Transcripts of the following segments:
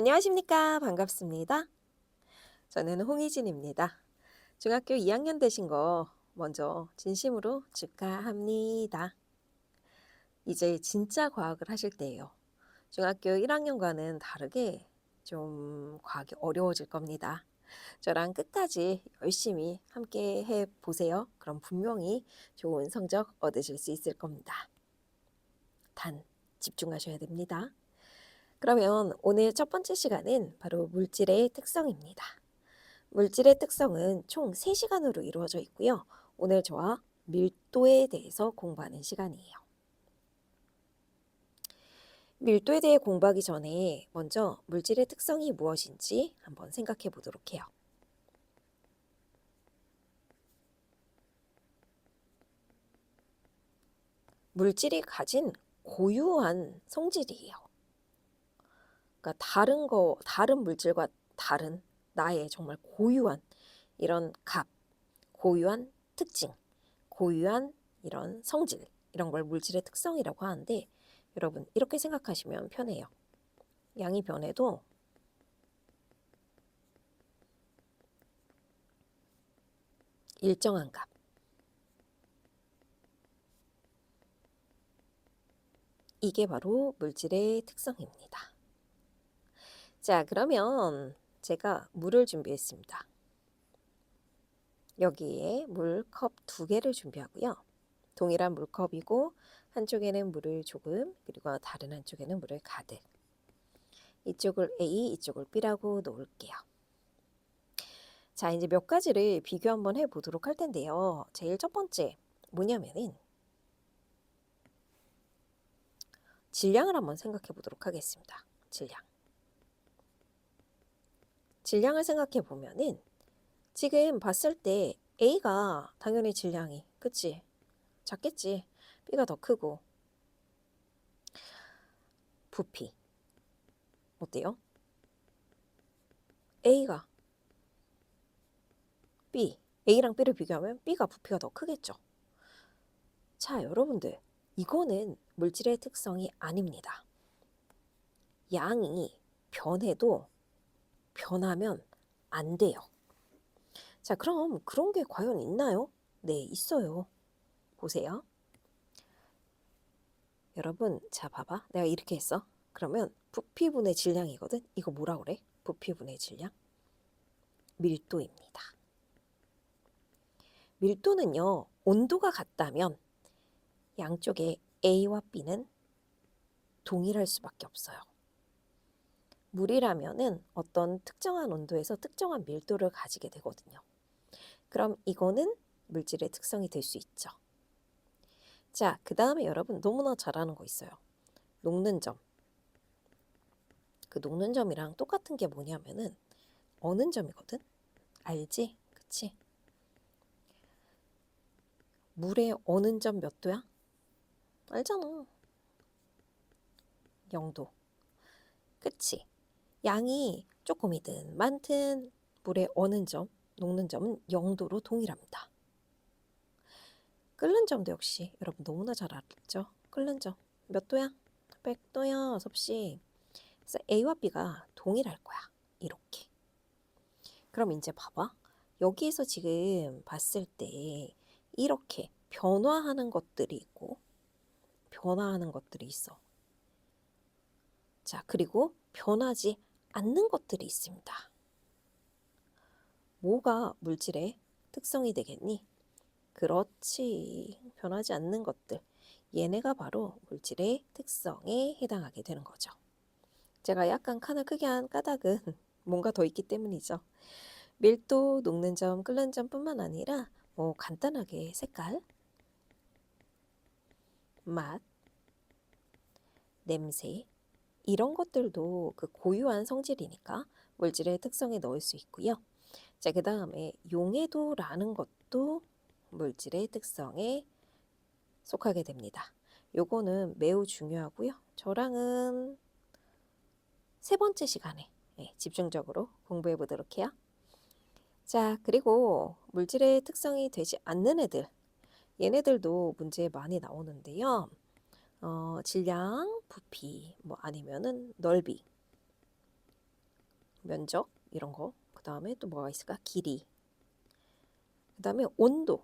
안녕하십니까. 반갑습니다. 저는 홍희진입니다. 중학교 2학년 되신 거 먼저 진심으로 축하합니다. 이제 진짜 과학을 하실 때예요. 중학교 1학년과는 다르게 좀 과학이 어려워질 겁니다. 저랑 끝까지 열심히 함께 해 보세요. 그럼 분명히 좋은 성적 얻으실 수 있을 겁니다. 단 집중하셔야 됩니다. 그러면 오늘 첫 번째 시간은 바로 물질의 특성입니다. 물질의 특성은 총 3시간으로 이루어져 있고요. 오늘 저와 밀도에 대해서 공부하는 시간이에요. 밀도에 대해 공부하기 전에 먼저 물질의 특성이 무엇인지 한번 생각해 보도록 해요. 물질이 가진 고유한 성질이에요. 그러니까 다른 물질과 다른 나의 정말 고유한 이런 값, 고유한 특징, 고유한 이런 성질, 이런 걸 물질의 특성이라고 하는데 여러분 이렇게 생각하시면 편해요. 양이 변해도 일정한 값. 이게 바로 물질의 특성입니다. 자, 그러면 제가 물을 준비했습니다. 여기에 물컵 2개를 준비하고요. 동일한 물컵이고 한쪽에는 물을 조금 그리고 다른 한쪽에는 물을 가득. 이쪽을 A, 이쪽을 B라고 놓을게요. 자, 이제 몇 가지를 비교 한번 해보도록 할 텐데요. 제일 첫 번째 뭐냐면은 질량을 한번 생각해 보도록 하겠습니다. 질량을 생각해 보면은 지금 봤을 때 A가 당연히 질량이 그치? 작겠지. B가 더 크고 부피 어때요? A가 B, A랑 B를 비교하면 B가 부피가 더 크겠죠. 자, 여러분들 이거는 물질의 특성이 아닙니다. 양이 변해도 변하면 안 돼요. 자, 그럼 그런 게 과연 있나요? 네, 있어요. 보세요. 여러분, 자, 봐봐. 내가 이렇게 했어. 그러면 부피분의 질량이거든. 이거 뭐라 그래? 부피분의 질량? 밀도입니다. 밀도는요, 온도가 같다면 양쪽에 A와 B는 동일할 수밖에 없어요. 물이라면은 어떤 특정한 온도에서 특정한 밀도를 가지게 되거든요. 그럼 이거는 물질의 특성이 될 수 있죠. 자, 그 다음에 여러분 너무나 잘 아는 거 있어요. 녹는 점. 그 녹는 점이랑 똑같은 게 뭐냐면은 어는 점이거든. 알지? 그치? 물의 어는 점 몇 도야? 알잖아. 0도. 그치? 양이 조금이든 많든 물의 어는 점, 녹는 점은 0도로 동일합니다. 끓는 점도 역시 여러분 너무나 잘 알죠? 끓는 점 몇 도야? 100도야, 섭씨. 그래서 A와 B가 동일할 거야. 이렇게. 그럼 이제 봐봐. 여기에서 지금 봤을 때 이렇게 변화하는 것들이 있고 변화하는 것들이 있어. 자, 그리고 변하지 않는 것들이 있습니다. 뭐가 물질의 특성이 되겠니? 그렇지. 변하지 않는 것들. 얘네가 바로 물질의 특성에 해당하게 되는 거죠. 제가 약간 칸을 크게 한 까닭은 뭔가 더 있기 때문이죠. 밀도, 녹는 점, 끓는 점뿐만 아니라 뭐 간단하게 색깔, 맛, 냄새 이런 것들도 그 고유한 성질이니까 물질의 특성에 넣을 수 있고요. 자, 그 다음에 용해도라는 것도 물질의 특성에 속하게 됩니다. 요거는 매우 중요하고요. 저랑은 세 번째 시간에 집중적으로 공부해 보도록 해요. 자, 그리고 물질의 특성이 되지 않는 애들, 얘네들도 문제에 많이 나오는데요. 질량, 부피, 뭐 아니면은 넓이, 면적 이런 거. 그 다음에 또 뭐가 있을까? 길이. 그 다음에 온도.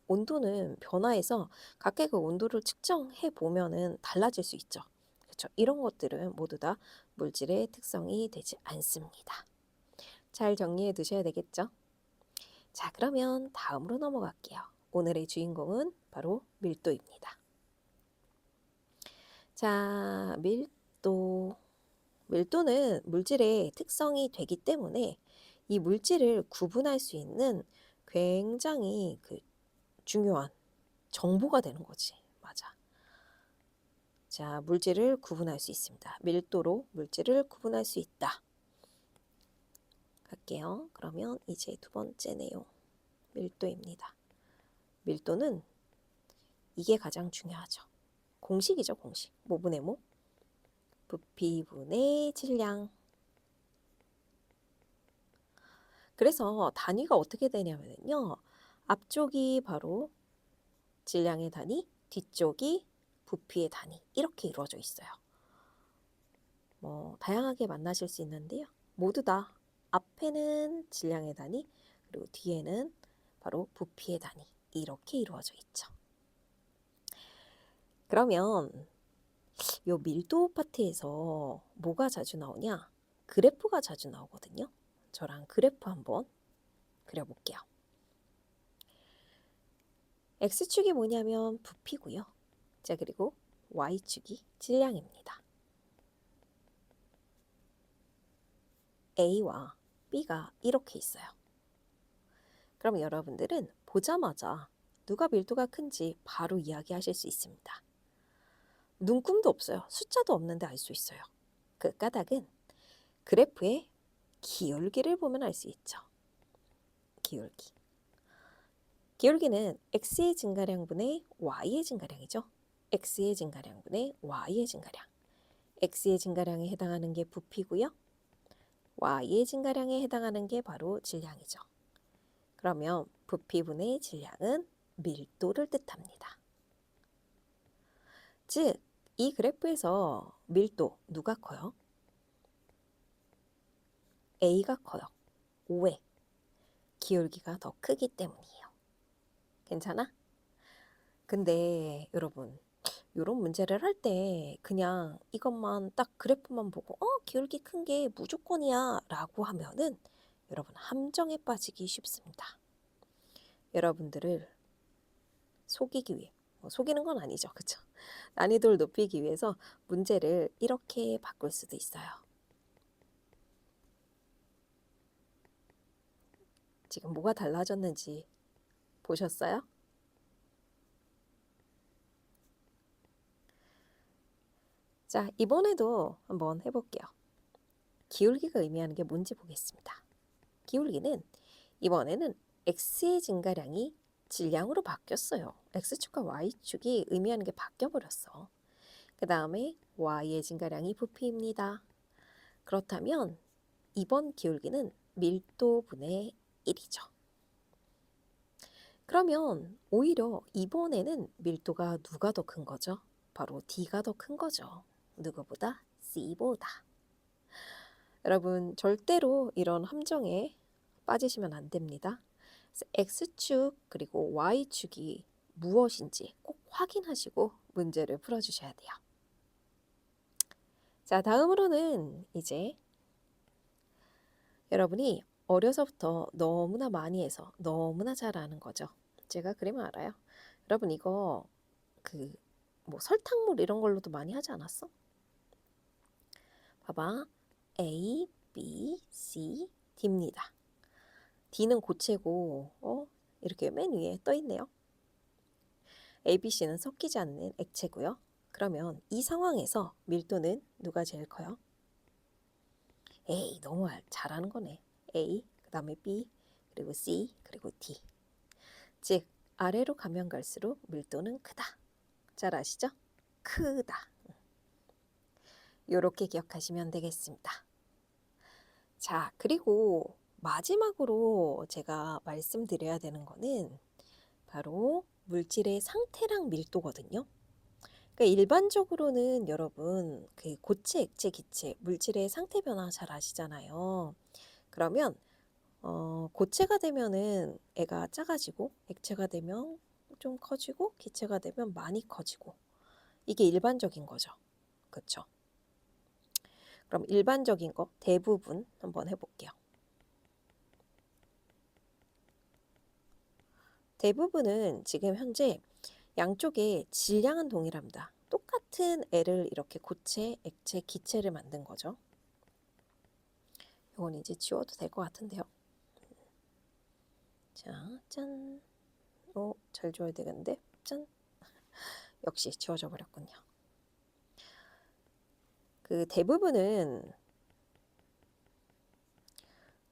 온도는 변화해서 각각의 온도를 측정해 보면은 달라질 수 있죠. 그렇죠? 이런 것들은 모두 다 물질의 특성이 되지 않습니다. 잘 정리해 두셔야 되겠죠? 자, 그러면 다음으로 넘어갈게요. 오늘의 주인공은 바로 밀도입니다. 자, 밀도. 밀도는 물질의 특성이 되기 때문에 이 물질을 구분할 수 있는 굉장히 중요한 정보가 되는 거지. 맞아. 자, 물질을 구분할 수 있습니다. 밀도로 물질을 구분할 수 있다. 갈게요. 그러면 이제 두 번째 내용. 밀도입니다. 밀도는 이게 가장 중요하죠. 공식이죠, 공식. 모분의 모. 부피분의 질량. 그래서 단위가 어떻게 되냐면요. 앞쪽이 바로 질량의 단위, 뒤쪽이 부피의 단위. 이렇게 이루어져 있어요. 다양하게 만나실 수 있는데요. 모두 다 앞에는 질량의 단위, 그리고 뒤에는 바로 부피의 단위. 이렇게 이루어져 있죠. 그러면 이 밀도 파트에서 뭐가 자주 나오냐? 그래프가 자주 나오거든요. 저랑 그래프 한번 그려볼게요. X축이 뭐냐면 부피고요. 자, 그리고 Y축이 질량입니다. A와 B가 이렇게 있어요. 그럼 여러분들은 보자마자 누가 밀도가 큰지 바로 이야기하실 수 있습니다. 눈금도 없어요. 숫자도 없는데 알 수 있어요. 그 까닭은 그래프의 기울기를 보면 알 수 있죠. 기울기. 기울기는 x의 증가량분의 y의 증가량이죠. x의 증가량분의 y의 증가량. x의 증가량에 해당하는 게 부피고요. y의 증가량에 해당하는 게 바로 질량이죠. 그러면 부피분의 질량은 밀도를 뜻합니다. 즉, 이 그래프에서 밀도 누가 커요? A가 커요. 왜? 기울기가 더 크기 때문이에요. 괜찮아? 근데 여러분, 이런 문제를 할 때 그냥 이것만 딱 그래프만 보고 기울기 큰 게 무조건이야 라고 하면은 여러분 함정에 빠지기 쉽습니다. 여러분들을 속이기 위해, 속이는 건 아니죠. 그쵸? 난이도를 높이기 위해서 문제를 이렇게 바꿀 수도 있어요. 지금 뭐가 달라졌는지 보셨어요? 자, 이번에도 한번 해볼게요. 기울기가 의미하는 게 뭔지 보겠습니다. 기울기는 이번에는 x의 증가량이 질량으로 바뀌었어요. x축과 y축이 의미하는 게 바뀌어버렸어. 그 다음에 y의 증가량이 부피입니다. 그렇다면 이번 기울기는 밀도분의 1이죠. 그러면 오히려 이번에는 밀도가 누가 더 큰 거죠? 바로 D가 더 큰 거죠. 누구보다? C보다. 여러분 절대로 이런 함정에 빠지시면 안 됩니다. X축 그리고 Y축이 무엇인지 꼭 확인하시고 문제를 풀어주셔야 돼요. 자, 다음으로는 이제 여러분이 어려서부터 너무나 많이 해서 너무나 잘 아는 거죠. 제가 그리면 알아요. 여러분 이거 뭐 설탕물 이런 걸로도 많이 하지 않았어? 봐봐. A, B, C, D입니다. D는 고체고 이렇게 맨 위에 떠 있네요. A, B, C는 섞이지 않는 액체고요. 그러면 이 상황에서 밀도는 누가 제일 커요? A, 너무 잘하는 거네. A, 그 다음에 B, 그리고 C, 그리고 D. 즉 아래로 가면 갈수록 밀도는 크다. 잘 아시죠? 크다. 이렇게 기억하시면 되겠습니다. 자, 그리고 마지막으로 제가 말씀드려야 되는 거는 바로 물질의 상태랑 밀도거든요. 그러니까 일반적으로는 여러분 그 고체, 액체, 기체, 물질의 상태 변화 잘 아시잖아요. 그러면 고체가 되면은 애가 작아지고 액체가 되면 좀 커지고 기체가 되면 많이 커지고 이게 일반적인 거죠. 그쵸? 그럼 일반적인 거 대부분 한번 해볼게요. 대부분은 지금 현재 양쪽의 질량은 동일합니다. 똑같은 애를 이렇게 고체, 액체, 기체를 만든 거죠. 이건 이제 지워도 될 것 같은데요. 자, 짠. 잘 지워야 되겠는데? 짠. 역시 지워져 버렸군요. 그 대부분은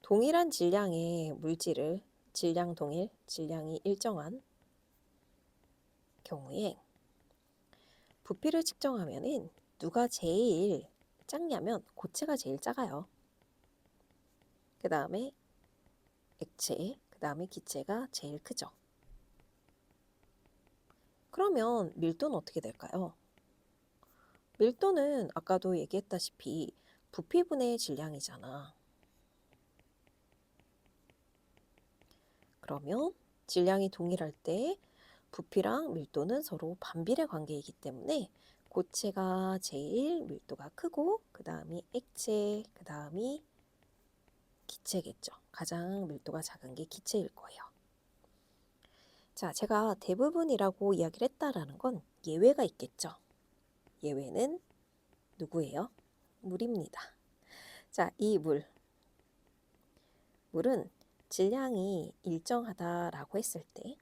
동일한 질량의 물질을 질량 동일, 질량이 일정한 경우에 부피를 측정하면은 누가 제일 작냐면 고체가 제일 작아요. 그 다음에 액체, 그 다음에 기체가 제일 크죠. 그러면 밀도는 어떻게 될까요? 밀도는 아까도 얘기했다시피 부피분의 질량이잖아. 그러면 질량이 동일할 때 부피랑 밀도는 서로 반비례 관계이기 때문에 고체가 제일 밀도가 크고 그 다음이 액체, 그 다음이 기체겠죠. 가장 밀도가 작은 게 기체일 거예요. 자, 제가 대부분이라고 이야기를 했다라는 건 예외가 있겠죠. 예외는 누구예요? 물입니다. 자, 이 물은 질량이 일정하다라고 했을 때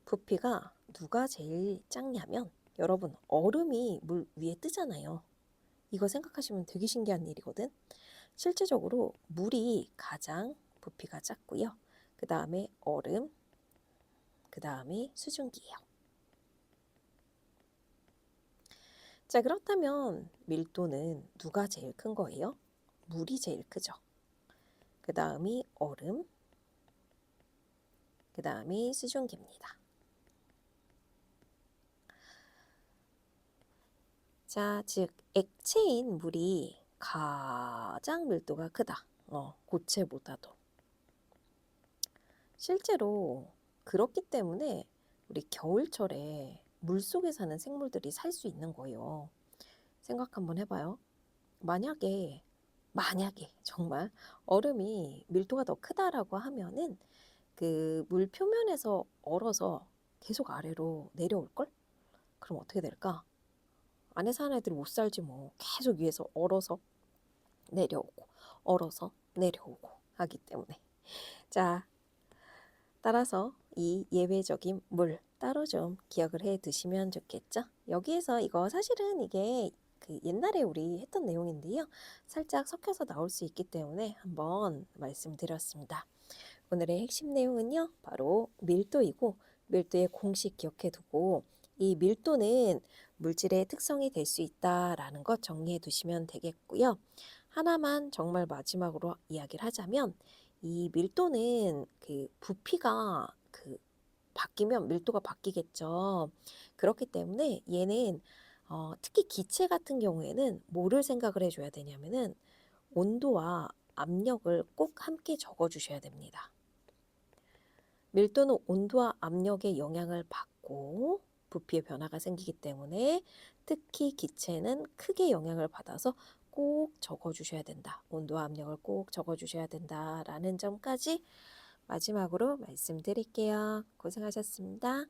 부피가 누가 제일 작냐면 여러분 얼음이 물 위에 뜨잖아요. 이거 생각하시면 되게 신기한 일이거든. 실제적으로 물이 가장 부피가 작고요. 그 다음에 얼음, 그 다음에 수증기예요. 자, 그렇다면 밀도는 누가 제일 큰 거예요? 물이 제일 크죠. 그 다음이 얼음, 그 다음이 수증기입니다. 자, 즉 액체인 물이 가장 밀도가 크다. 고체보다도. 실제로 그렇기 때문에 우리 겨울철에 물속에 사는 생물들이 살 수 있는 거예요. 생각 한번 해봐요. 만약에 정말 얼음이 밀도가 더 크다라고 하면은 그 물 표면에서 얼어서 계속 아래로 내려올걸? 그럼 어떻게 될까? 안에 사는 애들이 못 살지 뭐. 계속 위에서 얼어서 내려오고 얼어서 내려오고 하기 때문에. 자, 따라서 이 예외적인 물 따로 좀 기억을 해 두시면 좋겠죠. 여기에서 이거 사실은 이게 그 옛날에 우리 했던 내용인데요. 살짝 섞여서 나올 수 있기 때문에 한번 말씀드렸습니다. 오늘의 핵심 내용은요. 바로 밀도이고 밀도의 공식 기억해 두고 이 밀도는 물질의 특성이 될 수 있다라는 것 정리해 두시면 되겠고요. 하나만 정말 마지막으로 이야기를 하자면 이 밀도는 그 부피가 그 바뀌면 밀도가 바뀌겠죠. 그렇기 때문에 얘는 특히 기체 같은 경우에는 뭐를 생각을 해줘야 되냐면은 온도와 압력을 꼭 함께 적어주셔야 됩니다. 밀도는 온도와 압력의 영향을 받고 부피의 변화가 생기기 때문에 특히 기체는 크게 영향을 받아서 꼭 적어주셔야 된다. 온도와 압력을 꼭 적어주셔야 된다라는 점까지 마지막으로 말씀드릴게요. 고생하셨습니다.